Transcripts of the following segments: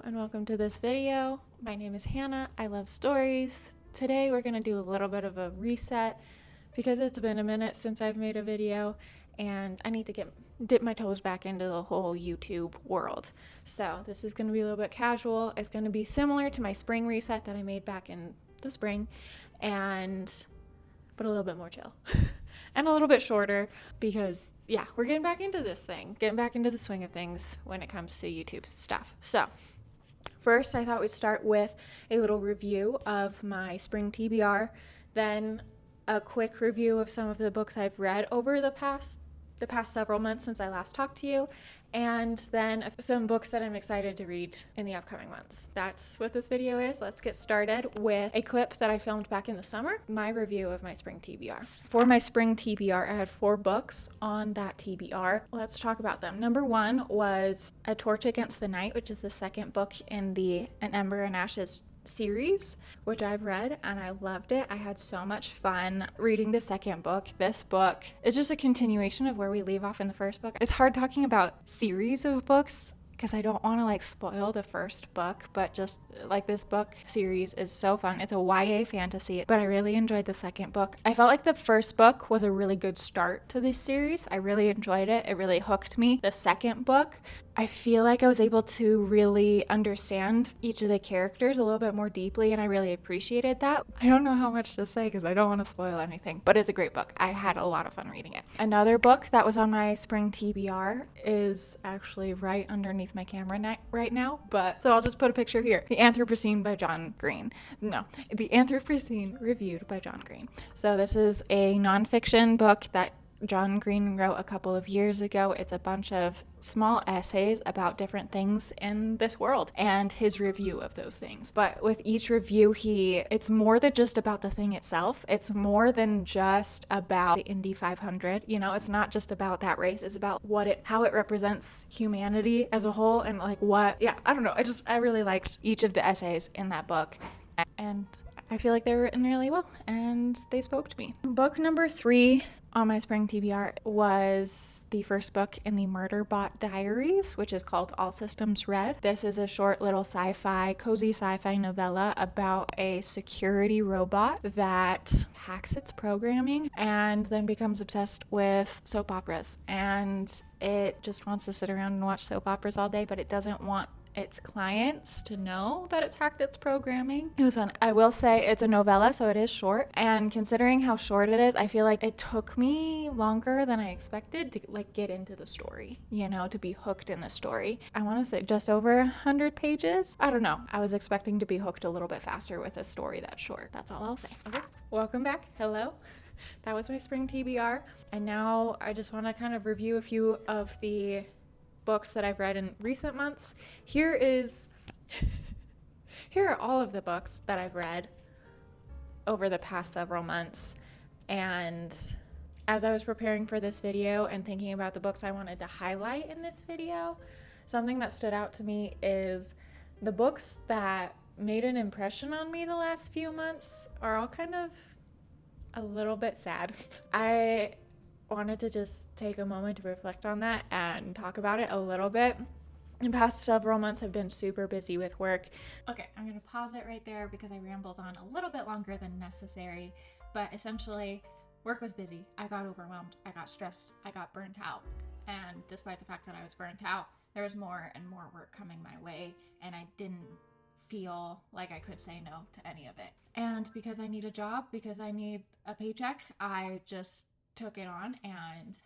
and welcome to this video. My name is Hannah. I love stories. Today we're going to do a little bit of a reset because it's been a minute since I've made a video and I need to dip my toes back into the whole YouTube world. So this is going to be a little bit casual. It's going to be similar to my spring reset that I made back in the spring, but a little bit more chill and a little bit shorter because we're getting back into this thing, getting back into the swing of things when it comes to YouTube stuff. So first, I thought we'd start with a little review of my spring TBR, then a quick review of some of the books I've read over the past several months since I last talked to you, and then some books that I'm excited to read in the upcoming months. That's what this video is. Let's get started with a clip that I filmed back in the summer, my review of my spring TBR. For my spring TBR, I had 4 books on that TBR. Let's talk about them. Number 1 was A Torch Against the Night, which is the second book in the An Ember and Ashes series, which I've read and I loved it. I had so much fun reading the second book. This book is just a continuation of where we leave off in the first book. It's hard talking about series of books because I don't want to spoil the first book, but just this book series is so fun. It's a YA fantasy, but I really enjoyed the second book. I felt like the first book was a really good start to this series. I really enjoyed it. It really hooked me. The second book, I feel like I was able to really understand each of the characters a little bit more deeply, and I really appreciated that. I don't know how much to say because I don't want to spoil anything, but it's a great book. I had a lot of fun reading it. Another book that was on my spring TBR is actually right underneath my camera right now, so I'll just put a picture here. The Anthropocene by John Green. No, The Anthropocene reviewed by John Green. So this is a nonfiction book that John Green wrote a couple of years ago. It's a bunch of small essays about different things in this world and his review of those things. But with each review, it's more than just about the thing itself. It's more than just about the Indy 500. It's not just about that race. It's about how it represents humanity as a whole and I don't know. I really liked each of the essays in that book. And I feel like they were written really well and they spoke to me. Book number 3 on my spring TBR was the first book in the Murderbot Diaries, which is called All Systems Red. This is a short little cozy sci-fi novella about a security robot that hacks its programming and then becomes obsessed with soap operas. And it just wants to sit around and watch soap operas all day, but it doesn't want its clients to know that it's hacked its programming. It was fun. I will say it's a novella, so it is short. And considering how short it is, I feel like it took me longer than I expected to get into the story, to be hooked in the story. I want to say just over 100 pages. I don't know. I was expecting to be hooked a little bit faster with a story that short. That's all I'll say. Okay. Welcome back. Hello. That was my spring TBR. And now I just want to kind of review a few of the books that I've read in recent months. Here are all of the books that I've read over the past several months. And as I was preparing for this video and thinking about the books I wanted to highlight in this video, something that stood out to me is the books that made an impression on me the last few months are all kind of a little bit sad. I wanted to just take a moment to reflect on that and talk about it a little bit. The past several months have been super busy with work. Okay, I'm going to pause it right there because I rambled on a little bit longer than necessary, but essentially work was busy. I got overwhelmed. I got stressed. I got burnt out. And despite the fact that I was burnt out, there was more and more work coming my way, and I didn't feel like I could say no to any of it. And because I need a job, because I need a paycheck, I just took it on and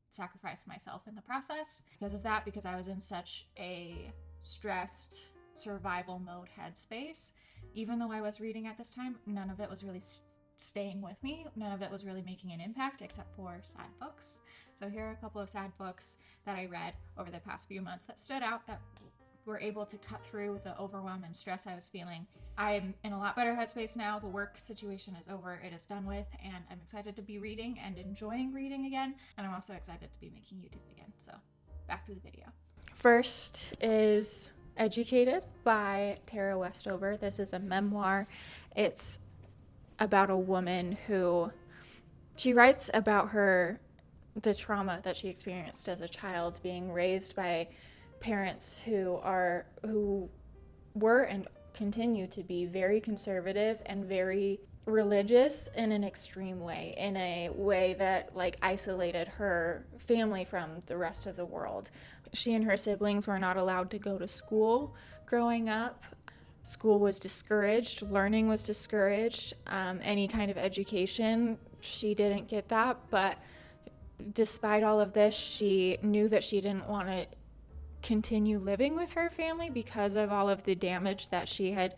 sacrificed myself in the process. Because of that, because I was in such a stressed survival mode headspace, even though I was reading at this time, none of it was really staying with me. None of it was really making an impact except for sad books. So here are a couple of sad books that I read over the past few months that stood out, that were able to cut through the overwhelm and stress I was feeling. I'm in a lot better headspace now. The work situation is over. It is done with, and I'm excited to be reading and enjoying reading again. And I'm also excited to be making YouTube again. So back to the video. First is Educated by Tara Westover. This is a memoir. It's about a woman who, she writes about the trauma that she experienced as a child, being raised by parents who were and continue to be very conservative and very religious in an extreme way, in a way that like isolated her family from the rest of the world. She and her siblings were not allowed to go to school growing up. School was discouraged, learning was discouraged, any kind of education, she didn't get that. But despite all of this, she knew that she didn't want to continue living with her family because of all of the damage that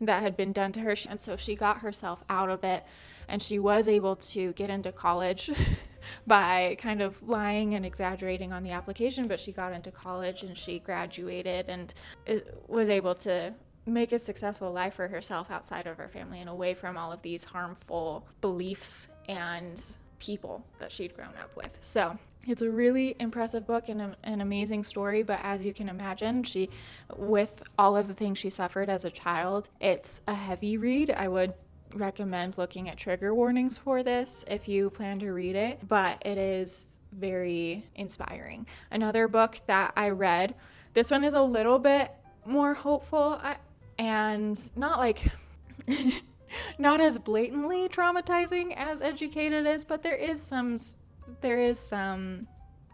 had been done to her, and so she got herself out of it, and she was able to get into college by kind of lying and exaggerating on the application. But she got into college and she graduated and was able to make a successful life for herself outside of her family and away from all of these harmful beliefs and people that she'd grown up with. So it's a really impressive book and an amazing story, but as you can imagine, with all of the things she suffered as a child, it's a heavy read. I would recommend looking at trigger warnings for this if you plan to read it, but it is very inspiring. Another book that I read, this one is a little bit more hopeful and not like not as blatantly traumatizing as Educated is, but there is some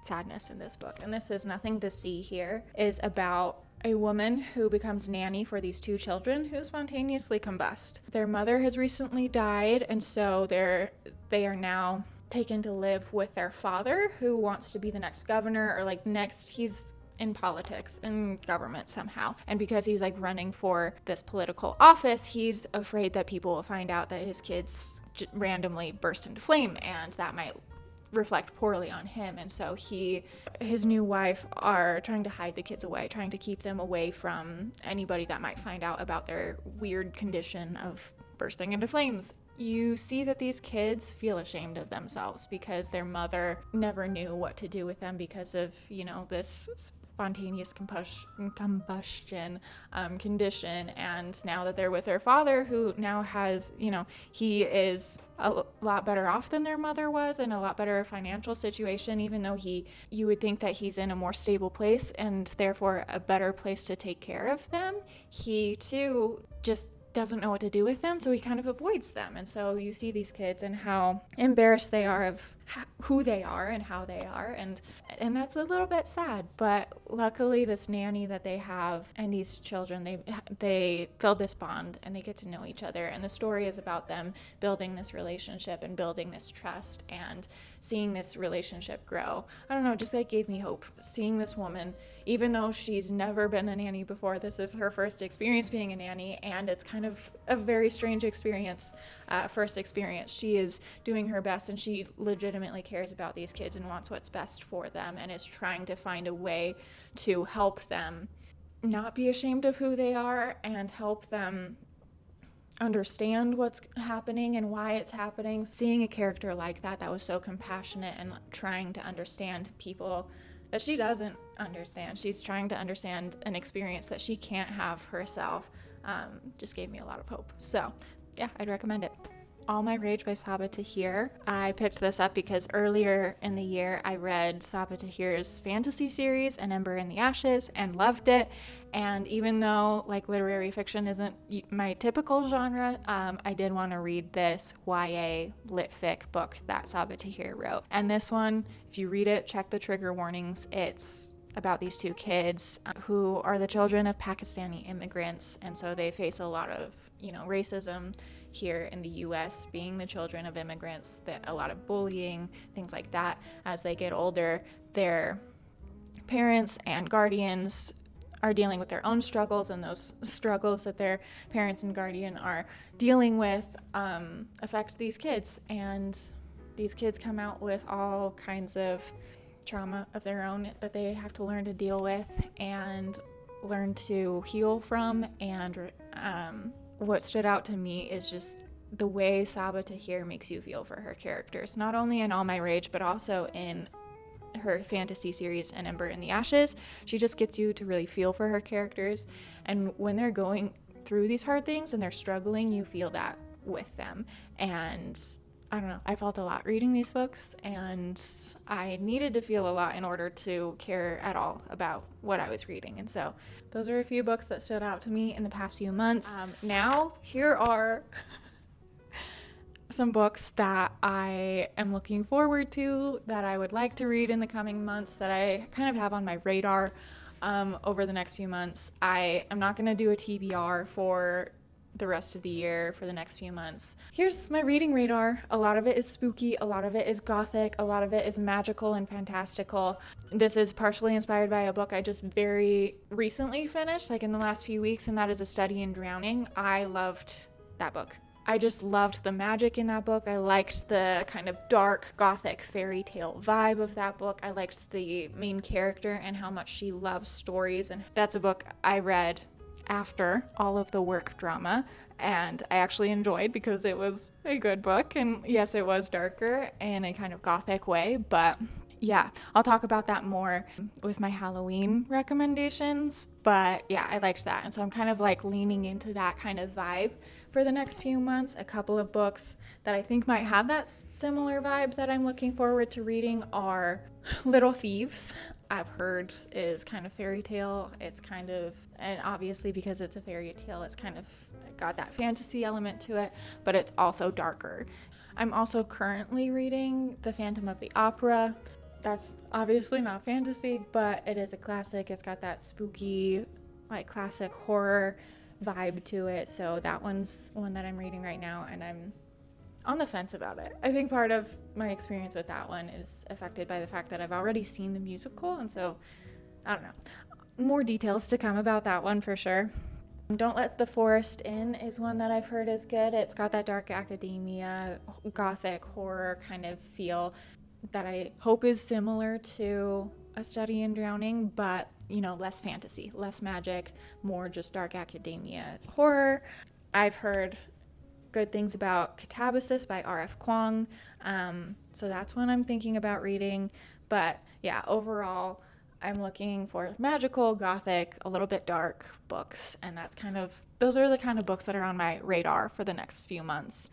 sadness in this book. And this is Nothing to See Here, is about a woman who becomes nanny for these two children who spontaneously combust. Their mother has recently died, and so they are now taken to live with their father, who wants to be the next governor, or he's in politics and government somehow. And because he's running for this political office, he's afraid that people will find out that his kids randomly burst into flame, and that might reflect poorly on him. And so his new wife are trying to hide the kids away, trying to keep them away from anybody that might find out about their weird condition of bursting into flames. You see that these kids feel ashamed of themselves because their mother never knew what to do with them because of, this spontaneous combustion condition. And now that they're with their father, who now has, he is a lot better off than their mother was, in a lot better financial situation, even though you would think that he's in a more stable place and therefore a better place to take care of them. He too just doesn't know what to do with them, so he kind of avoids them. And so you see these kids and how embarrassed they are of who they are and how they are, and that's a little bit sad. But luckily, this nanny that they have and these children, they build this bond and they get to know each other, and the story is about them building this relationship and building this trust and seeing this relationship grow. I don't know, just gave me hope. Seeing this woman, even though she's never been a nanny before, this is her first experience being a nanny, and it's kind of a very strange experience, first experience. She is doing her best, and she legitimately cares about these kids and wants what's best for them, and is trying to find a way to help them not be ashamed of who they are and help them understand what's happening and why it's happening. Seeing a character like that was so compassionate and trying to understand people that she doesn't understand. She's trying to understand an experience that she can't have herself. Just gave me a lot of hope. So yeah, I'd recommend it. All My Rage by Sabaa Tahir. I picked this up because earlier in the year I read Sabaa Tahir's fantasy series, An Ember in the Ashes, and loved it. And even though literary fiction isn't my typical genre, I did want to read this YA lit fic book that Sabaa Tahir wrote. And this one, if you read it, check the trigger warnings. It's about these two kids who are the children of Pakistani immigrants, and so they face a lot of racism here in the US, being the children of immigrants, that a lot of bullying, things like that. As they get older, their parents and guardians are dealing with their own struggles, and those struggles that their parents and guardian are dealing with affect these kids. And these kids come out with all kinds of trauma of their own that they have to learn to deal with and learn to heal from. And what stood out to me is just the way Sabaa Tahir makes you feel for her characters, not only in All My Rage, but also in her fantasy series, An Ember in the Ashes. She just gets you to really feel for her characters, and when they're going through these hard things and they're struggling, you feel that with them. And I don't know, I felt a lot reading these books, and I needed to feel a lot in order to care at all about what I was reading. And so those are a few books that stood out to me in the past few months. Now, here are some books that I am looking forward to, that I would like to read in the coming months, that I kind of have on my radar over the next few months. I am not going to do a TBR for the rest of the year, for the next few months. Here's my reading radar. A lot of it is spooky, a lot of it is gothic, a lot of it is magical and fantastical. This is partially inspired by a book I just very recently finished, like in the last few weeks, and that is A Study in Drowning. I loved that book. I just loved the magic in that book. I liked the kind of dark gothic fairy tale vibe of that book. I liked the main character and how much she loves stories, and that's a book I read after all of the work drama, and I actually enjoyed because it was a good book. And yes, it was darker in a kind of gothic way, but yeah, I'll talk about that more with my Halloween recommendations. But yeah, I liked that, and so I'm kind of like leaning into that kind of vibe for the next few months. A couple of books that I think might have that similar vibe that I'm looking forward to reading are Little Thieves. I've heard is kind of fairy tale. It's kind of, and obviously because it's a fairy tale, it's kind of got that fantasy element to it, but it's also darker. I'm also currently reading The Phantom of the Opera. That's obviously not fantasy, but it is a classic. It's got that spooky, like classic horror vibe to it. So that one's one that I'm reading right now, and I'm on the fence about it. I think part of my experience with that one is affected by the fact that I've already seen the musical, and so I don't know. More details to come about that one for sure. Don't Let the Forest In is one that I've heard is good. It's got that dark academia, gothic horror kind of feel that I hope is similar to A Study in Drowning, but less fantasy, less magic, more just dark academia horror. I've heard good things about Katabasis by R.F. Kuang, so that's one I'm thinking about reading. But yeah, overall, I'm looking for magical, gothic, a little bit dark books, and those are the kind of books that are on my radar for the next few months.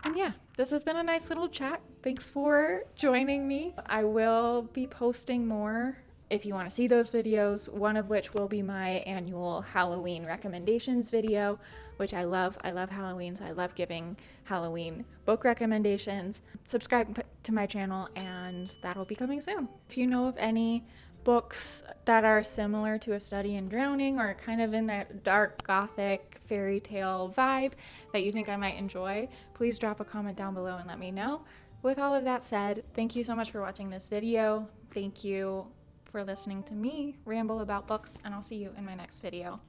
And yeah, this has been a nice little chat. Thanks for joining me. I will be posting more if you want to see those videos, one of which will be my annual Halloween recommendations video, which I love. I love Halloween, so I love giving Halloween book recommendations. Subscribe to my channel, and that'll be coming soon. If you know of any books that are similar to A Study in Drowning, or kind of in that dark gothic fairy tale vibe that you think I might enjoy, please drop a comment down below and let me know. With all of that said, thank you so much for watching this video. Thank you for listening to me ramble about books, and I'll see you in my next video,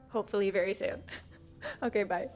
hopefully very soon. Okay, bye.